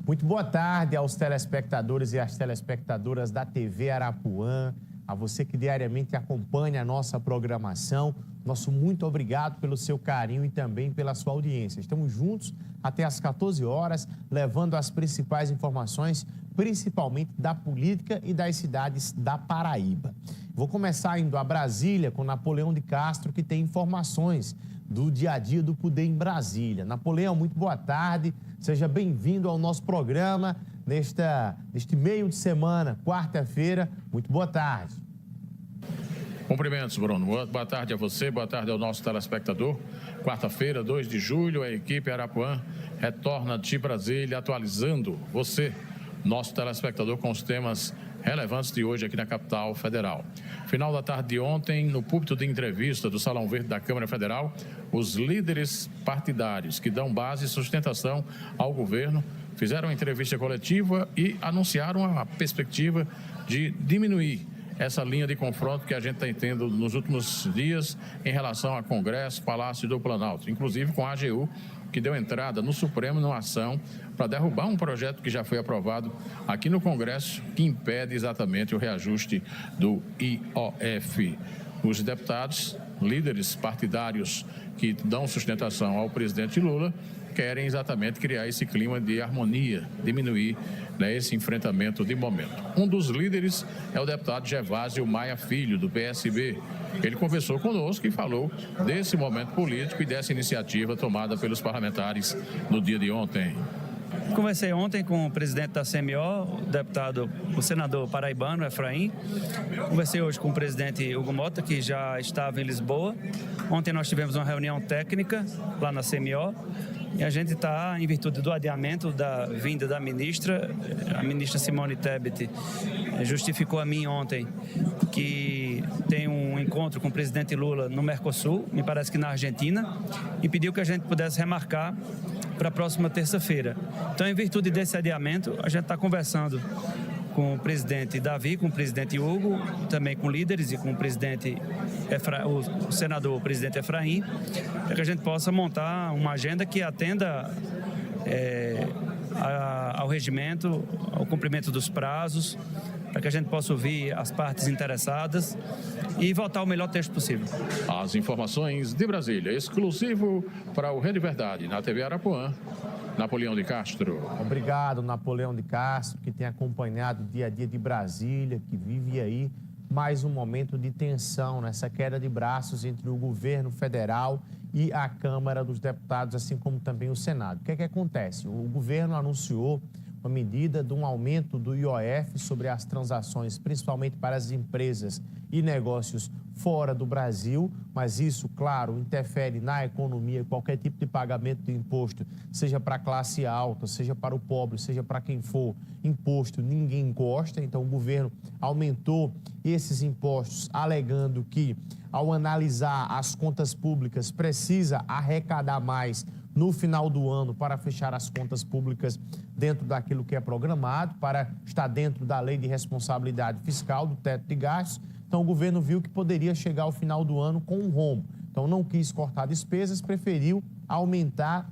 Muito boa tarde aos telespectadores e às telespectadoras da TV Arapuã, a você que diariamente acompanha a nossa programação. Nosso muito obrigado pelo seu carinho e também pela sua audiência. Estamos juntos até às 14 horas, levando as principais informações, principalmente da política e das cidades da Paraíba. Vou começar indo a Brasília com Napoleão de Castro, que tem informações do dia a dia do poder em Brasília. Napoleão, muito boa tarde. Seja bem-vindo ao nosso programa neste meio de semana, quarta-feira. Muito boa tarde. Cumprimentos, Bruno. Boa tarde a você, boa tarde ao nosso telespectador. Quarta-feira, 2 de julho, a equipe Arapuã retorna de Brasília, atualizando você, nosso telespectador, com os temas relevantes de hoje aqui na capital federal. Final da tarde de ontem, no púlpito de entrevista do Salão Verde da Câmara Federal, os líderes partidários que dão base e sustentação ao governo fizeram uma entrevista coletiva e anunciaram a perspectiva de diminuir essa linha de confronto que a gente está tendo nos últimos dias em relação a Congresso, Palácio do Planalto, inclusive com a AGU, que deu entrada no Supremo numa ação para derrubar um projeto que já foi aprovado aqui no Congresso, que impede exatamente o reajuste do IOF. Os deputados, líderes partidários que dão sustentação ao presidente Lula, querem exatamente criar esse clima de harmonia, diminuir esse enfrentamento de momento. Um dos líderes é o deputado Gervásio Maia Filho, do PSB. Ele conversou conosco e falou desse momento político e dessa iniciativa tomada pelos parlamentares no dia de ontem. Conversei ontem com o presidente da CMO, o senador paraibano, Efraim. Conversei hoje com o presidente Hugo Mota, que já estava em Lisboa. Ontem nós tivemos uma reunião técnica lá na CMO. E a gente está, em virtude do adiamento da vinda da ministra, a ministra Simone Tebet justificou a mim ontem que tem um encontro com o presidente Lula no Mercosul, me parece que na Argentina, e pediu que a gente pudesse remarcar para a próxima terça-feira. Então, em virtude desse adiamento, a gente está conversando com o presidente Davi, com o presidente Hugo, também com líderes e com o presidente o senador, o presidente Efraim, para que a gente possa montar uma agenda que atenda ao regimento, ao cumprimento dos prazos, para que a gente possa ouvir as partes interessadas e votar o melhor texto possível. As informações de Brasília, exclusivo para o Rede Verdade, na TV Arapuã, Napoleão de Castro. Obrigado, Napoleão de Castro, que tem acompanhado o dia a dia de Brasília, que vive aí mais um momento de tensão nessa queda de braços entre o governo federal e a Câmara dos Deputados, assim como também o Senado. O que é que acontece? O governo anunciou uma medida de um aumento do IOF sobre as transações, principalmente para as empresas e negócios fora do Brasil, mas isso, claro, interfere na economia, qualquer tipo de pagamento de imposto, seja para a classe alta, seja para o pobre, seja para quem for, imposto ninguém gosta, então o governo aumentou esses impostos, alegando que, ao analisar as contas públicas, precisa arrecadar mais no final do ano para fechar as contas públicas dentro daquilo que é programado, para estar dentro da lei de responsabilidade fiscal, do teto de gastos. Então, o governo viu que poderia chegar ao final do ano com um rombo. Então, não quis cortar despesas, preferiu aumentar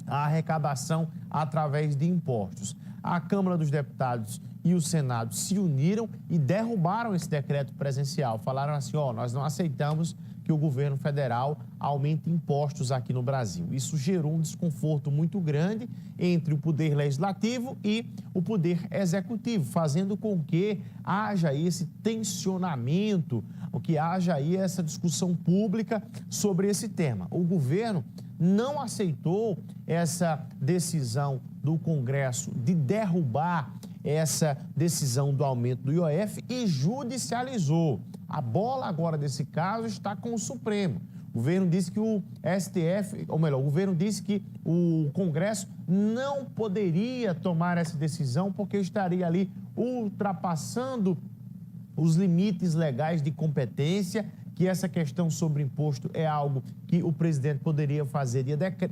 a arrecadação através de impostos. A Câmara dos Deputados e o Senado se uniram e derrubaram esse decreto presencial. Falaram assim, nós não aceitamos que o governo federal aumente impostos aqui no Brasil. Isso gerou um desconforto muito grande entre o poder legislativo e o poder executivo, fazendo com que haja esse tensionamento, que haja aí essa discussão pública sobre esse tema. O governo não aceitou essa decisão do Congresso de derrubar essa decisão do aumento do IOF e judicializou. A bola agora desse caso está com o Supremo. O governo disse que o STF, ou melhor, o governo disse que o Congresso não poderia tomar essa decisão porque estaria ali ultrapassando os limites legais de competência, que essa questão sobre imposto é algo que o presidente poderia fazer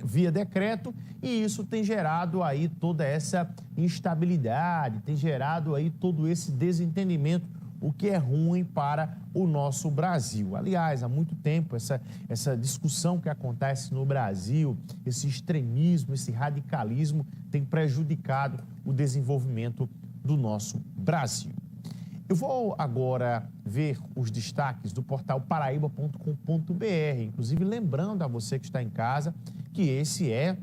via decreto, e isso tem gerado aí toda essa instabilidade, tem gerado aí todo esse desentendimento o que é ruim para o nosso Brasil. Aliás, há muito tempo essa discussão que acontece no Brasil, esse extremismo, esse radicalismo tem prejudicado o desenvolvimento do nosso Brasil. Eu vou agora ver os destaques do portal paraíba.com.br, inclusive lembrando a você que está em casa que esse é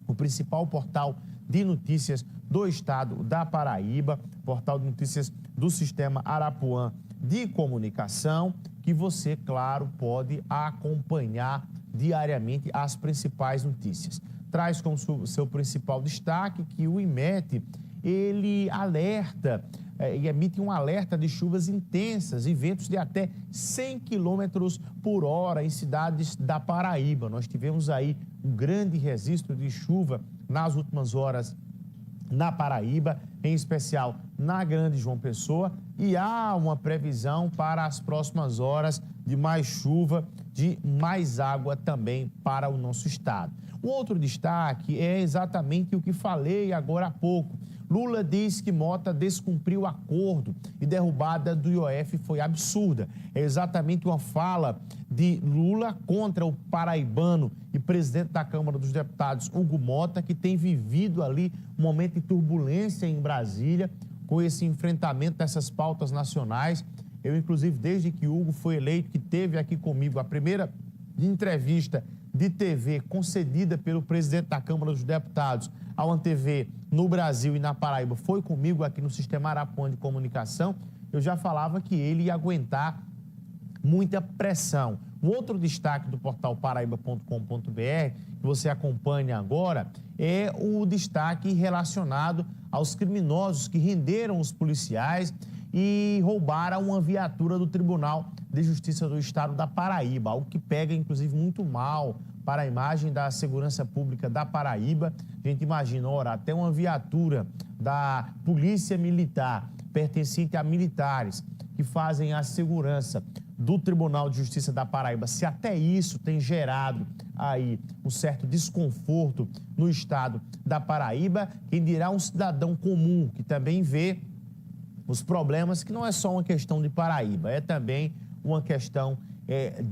o principal portal de notícias do estado da Paraíba, portal de notícias do Sistema Arapuã de Comunicação, que você, claro, pode acompanhar diariamente as principais notícias. Traz como seu principal destaque que o IMET, ele alerta e emite um alerta de chuvas intensas e ventos de até 100 km por hora em cidades da Paraíba. Nós tivemos aí um grande registro de chuva nas últimas horas na Paraíba, em especial na Grande João Pessoa, e há uma previsão para as próximas horas de mais chuva, de mais água também para o nosso estado. O outro destaque é exatamente o que falei agora há pouco. Lula diz que Mota descumpriu o acordo e derrubada do IOF foi absurda. É exatamente uma fala de Lula contra o paraibano e presidente da Câmara dos Deputados, Hugo Mota, que tem vivido ali um momento de turbulência em Brasília, com esse enfrentamento dessas pautas nacionais. Eu, inclusive, desde que Hugo foi eleito, que teve aqui comigo a primeira entrevista de TV concedida pelo presidente da Câmara dos Deputados ao ANTV no Brasil e na Paraíba, foi comigo aqui no Sistema Arapuã de Comunicação, eu já falava que ele ia aguentar muita pressão. Um outro destaque do portal paraíba.com.br, que você acompanha agora, é o destaque relacionado aos criminosos que renderam os policiais e roubaram uma viatura do Tribunal de Justiça do Estado da Paraíba, algo que pega, inclusive, muito mal para a imagem da segurança pública da Paraíba. A gente imagina, ora, até uma viatura da Polícia Militar, pertencente a militares que fazem a segurança do Tribunal de Justiça da Paraíba, se até isso tem gerado aí um certo desconforto no estado da Paraíba, quem dirá um cidadão comum que também vê os problemas, que não é só uma questão de Paraíba, é também uma questão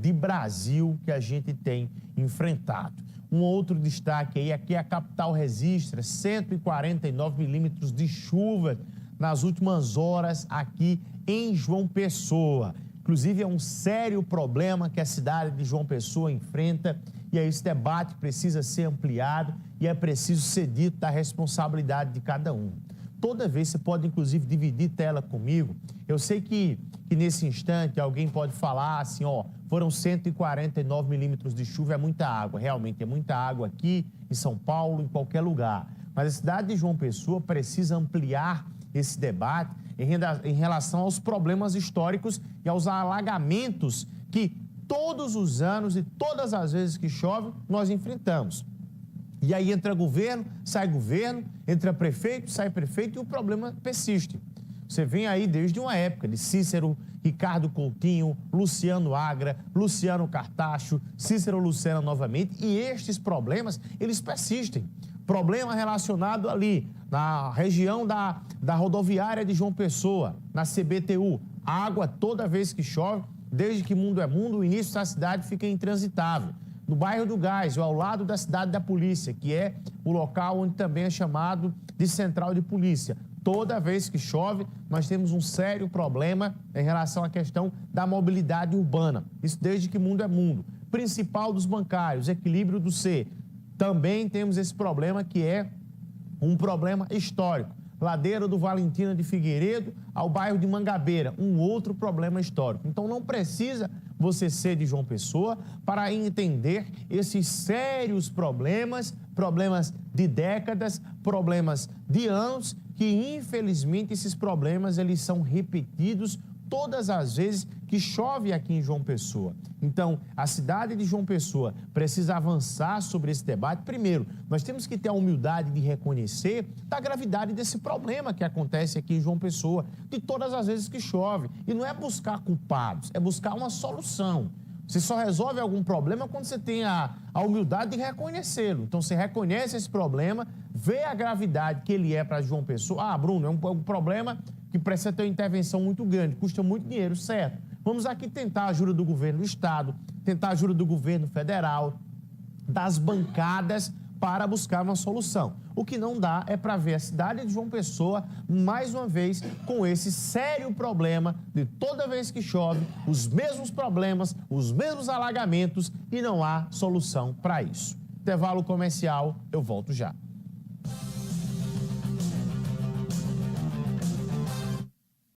de Brasil que a gente tem enfrentado. Um outro destaque aí é que a capital registra 149 milímetros de chuva nas últimas horas aqui em João Pessoa. Inclusive, é um sério problema que a cidade de João Pessoa enfrenta, e aí esse debate precisa ser ampliado e é preciso ser dito da responsabilidade de cada um. Toda vez você pode, inclusive, dividir tela comigo. Eu sei que nesse instante alguém pode falar assim, ó, foram 149 milímetros de chuva, é muita água. Realmente é muita água aqui em São Paulo, em qualquer lugar. Mas a cidade de João Pessoa precisa ampliar esse debate em relação aos problemas históricos e aos alagamentos que todos os anos e todas as vezes que chove nós enfrentamos. E aí entra governo, entra prefeito, sai prefeito e o problema persiste. Você vem aí desde uma época de Cícero, Ricardo Coutinho, Luciano Agra, Luciano Cartacho, Cícero Lucena novamente, e estes problemas, eles persistem. Problema relacionado ali na região da rodoviária de João Pessoa, na CBTU. Água toda vez que chove, desde que mundo é mundo, o início da cidade fica intransitável. No bairro do Gás, ao lado da cidade da polícia, que é o local onde também é chamado de central de polícia. Toda vez que chove, nós temos um sério problema em relação à questão da mobilidade urbana. Isso desde que mundo é mundo. Principal dos bancários, equilíbrio do C. Também temos esse problema que é um problema histórico. Ladeira do Valentina de Figueiredo ao bairro de Mangabeira, um outro problema histórico. Então não precisa você ser de João Pessoa para entender esses sérios problemas de décadas, problemas de anos, que infelizmente esses problemas eles são repetidos todas as vezes que chove aqui em João Pessoa. Então, a cidade de João Pessoa precisa avançar sobre esse debate. Primeiro, nós temos que ter a humildade de reconhecer a gravidade desse problema que acontece aqui em João Pessoa, de todas as vezes que chove. E não é buscar culpados, é buscar uma solução. Você só resolve algum problema quando você tem a humildade de reconhecê-lo. Então, você reconhece esse problema, vê a gravidade que ele é para João Pessoa. Ah, Bruno, é um problema que precisa ter uma intervenção muito grande, custa muito dinheiro, certo? Vamos aqui tentar a ajuda do governo do Estado, tentar a ajuda do governo federal, das bancadas, para buscar uma solução. O que não dá é para ver a cidade de João Pessoa, mais uma vez, com esse sério problema de toda vez que chove, os mesmos problemas, os mesmos alagamentos e não há solução para isso. Intervalo comercial, eu volto já.